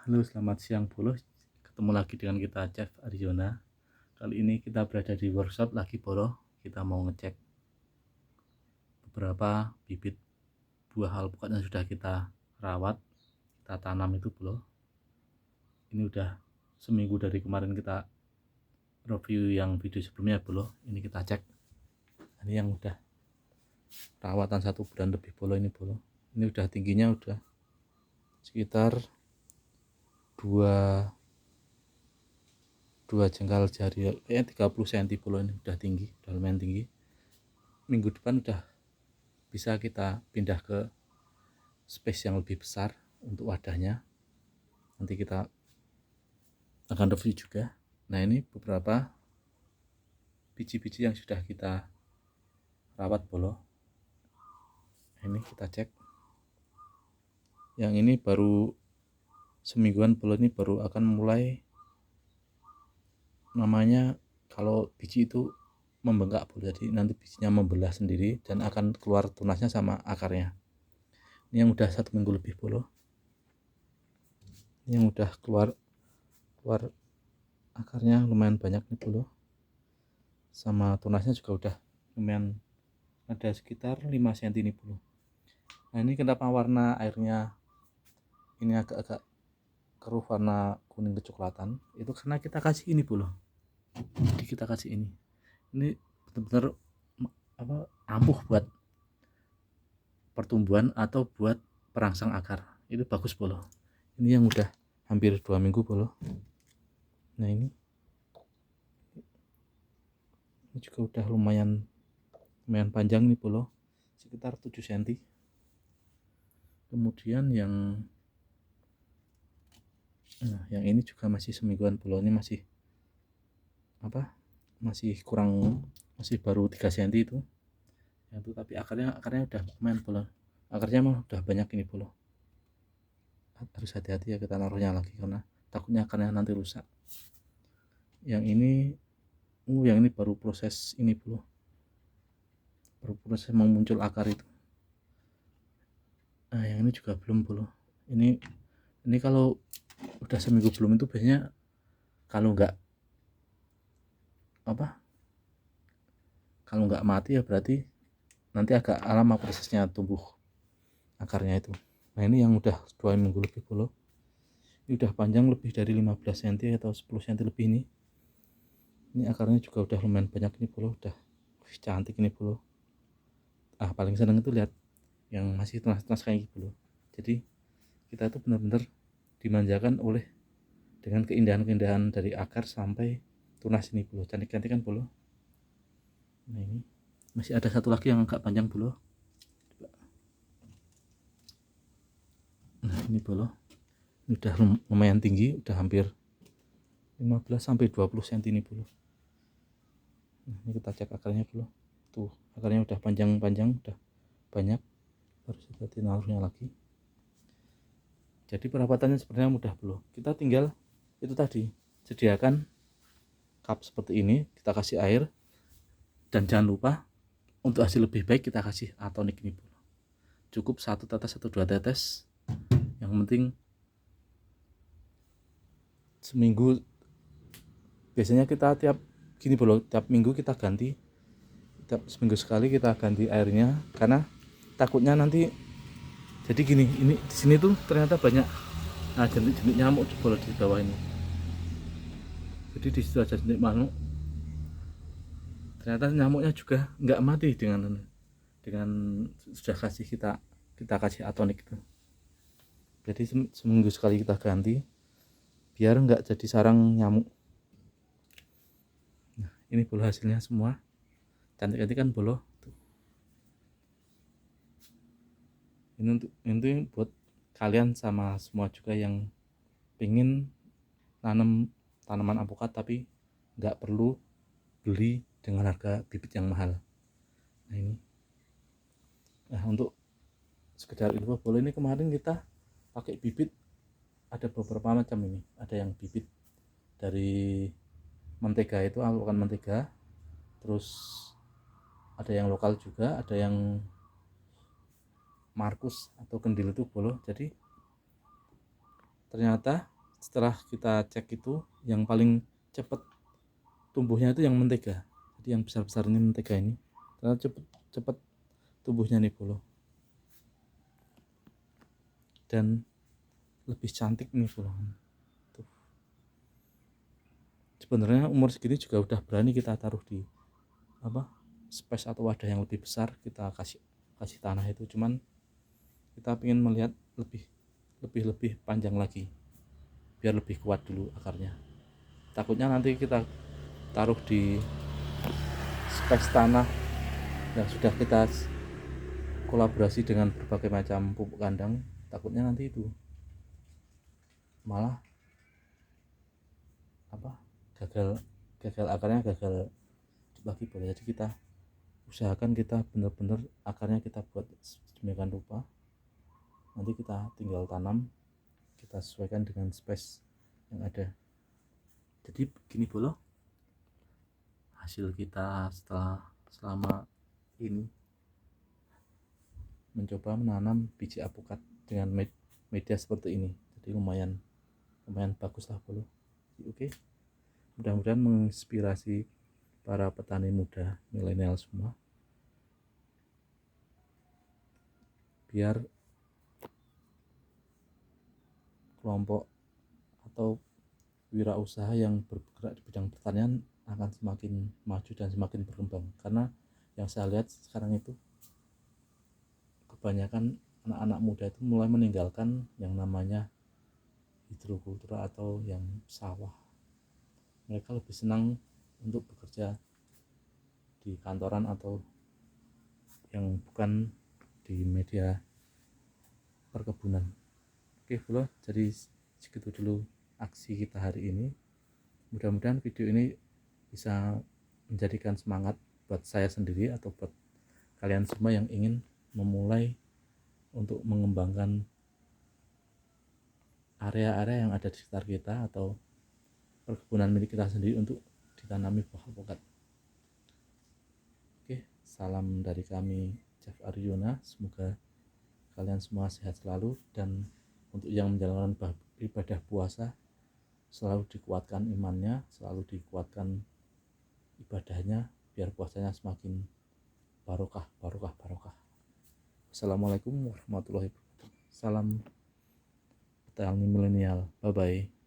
Halo, selamat siang Bolo. Ketemu lagi dengan kita Chef Arizona. Kali ini kita berada di workshop lagi Bolo. Kita mau ngecek beberapa bibit buah alpukat yang sudah kita rawat, kita tanam itu Bolo. Ini udah seminggu dari kemarin kita review yang video sebelumnya Bolo. Ini kita cek. Ini yang udah rawatan 1 bulan lebih Bolo ini Bolo. Ini udah tingginya udah sekitar 2 jengkal jari, kayaknya 30 cm Bolo. Ini udah tinggi, udah lumayan tinggi. Minggu depan udah bisa kita pindah ke space yang lebih besar untuk wadahnya. Nanti kita akan review juga. Nah, ini beberapa biji-biji yang sudah kita rawat Bolo. Ini kita cek. Yang ini baru semingguan Bolo, ini baru akan mulai, namanya kalau biji itu membengkak Bolo. Jadi nanti bijinya membelah sendiri dan akan keluar tunasnya sama akarnya. Ini yang udah 1 minggu lebih Bolo. Ini yang udah keluar akarnya lumayan banyak nih Bolo. Sama tunasnya juga udah lumayan, ada sekitar 5 cm nih Bolo. Nah, ini kenapa warna airnya ini agak-agak keruh, warna kuning kecoklatan, itu karena kita kasih ini Bolo. Jadi kita kasih ini benar-benar ampuh buat pertumbuhan atau buat perangsang akar. Itu bagus Bolo. Ini yang udah hampir 2 minggu Bolo. Nah, ini juga udah lumayan panjang nih Bolo, sekitar 7 cm. Kemudian yang ini juga masih semingguan Bolo. Ini masih baru 3 cm itu. Tapi akarnya udah lumayan Bolo. Akarnya mah udah banyak ini Bolo. Harus hati-hati ya kita naruhnya lagi karena takutnya akarnya nanti rusak. Yang ini baru proses ini Bolo. Baru proses memuncul akar itu. Nah, yang ini juga belum Bolo. Ini kalau udah seminggu belum itu biasanya kalau nggak mati ya berarti nanti agak lama prosesnya tumbuh akarnya itu. Nah, ini yang udah 2 minggu lebih Bolo. Ini udah panjang lebih dari 15 cm atau 10 cm lebih ini. Ini akarnya juga udah lumayan banyak ini Bolo, udah cantik ini Bolo. Paling seneng itu lihat yang masih tunas-tunas kayak gitu Bolo. Jadi kita itu benar-benar dimanjakan oleh dengan keindahan-keindahan dari akar sampai tunas ini Bolo. Cantik-cantik kan Bolo. Nah, ini masih ada satu lagi yang agak panjang Bolo. Nah, ini Bolo. Ini udah lumayan tinggi, udah hampir 15 sampai 20 cm ini Bolo. Nah, ini kita cek akarnya Bolo. Tuh, akarnya udah panjang-panjang, udah banyak. Harus hati-hati naruhnya lagi. Jadi perawatannya sebenarnya mudah Bolo. Kita tinggal itu tadi, sediakan cup seperti ini, kita kasih air, dan jangan lupa untuk hasil lebih baik kita kasih atonik ini Bolo. Cukup 1 tetes atau 2 tetes. Yang penting seminggu, biasanya kita tiap minggu kita ganti, tiap seminggu sekali kita ganti airnya, karena takutnya nanti jadi gini, ini di sini tuh ternyata banyak jentik-jentik nyamuk Bolo di bawah ini. Jadi di situ ada jentik manuk, ternyata nyamuknya juga nggak mati dengan sudah kita kasih atonik itu. Jadi seminggu sekali kita ganti biar nggak jadi sarang nyamuk. Nah, ini Bolo hasilnya semua cantik-cantik kan Bolo. Ini buat kalian sama semua juga yang pengen nanam tanaman alpukat tapi nggak perlu beli dengan harga bibit yang mahal. Nah, ini untuk sekedar info Bolo, ini kemarin kita pakai bibit ada beberapa macam. Ini ada yang bibit dari mentega, itu alpukat mentega, terus ada yang lokal juga, ada yang Markus atau kendil itu Bolo. Jadi ternyata setelah kita cek itu yang paling cepat tumbuhnya itu yang mentega. Jadi yang besar-besar ini mentega ini, karena cepat tumbuhnya nih bolo, dan lebih cantik nih bolo. Tuh. Sebenarnya umur segini juga udah berani kita taruh di space atau wadah yang lebih besar, kita kasih tanah itu. Cuman kita ingin melihat lebih panjang lagi, biar lebih kuat dulu akarnya. Takutnya nanti kita taruh di space tanah yang sudah kita kolaborasi dengan berbagai macam pupuk kandang, takutnya nanti itu malah gagal akarnya, gagal lagi boleh. Jadi kita usahakan kita benar-benar akarnya kita buat sedemikian rupa, nanti kita tinggal tanam, kita sesuaikan dengan space yang ada. Jadi begini bolo, hasil kita selama ini mencoba menanam biji apukat dengan media seperti ini. Jadi lumayan bagus lah bolo. Oke, mudah-mudahan menginspirasi para petani muda milenial semua, biar kelompok atau wirausaha yang bergerak di bidang pertanian akan semakin maju dan semakin berkembang. Karena yang saya lihat sekarang itu kebanyakan anak-anak muda itu mulai meninggalkan yang namanya hidrokultura atau yang sawah. Mereka lebih senang untuk bekerja di kantoran atau yang bukan di media perkebunan. Oke bro, jadi segitu dulu aksi kita hari ini. Mudah-mudahan video ini bisa menjadikan semangat buat saya sendiri atau buat kalian semua yang ingin memulai untuk mengembangkan area-area yang ada di sekitar kita atau perkebunan milik kita sendiri untuk ditanami buah alpukat. Oke, salam dari kami Chef Aryuna. Semoga kalian semua sehat selalu, dan untuk yang menjalankan ibadah puasa selalu dikuatkan imannya, selalu dikuatkan ibadahnya, biar puasanya semakin barokah. Assalamualaikum warahmatullahi wabarakatuh. Salam petani milenial. Bye bye.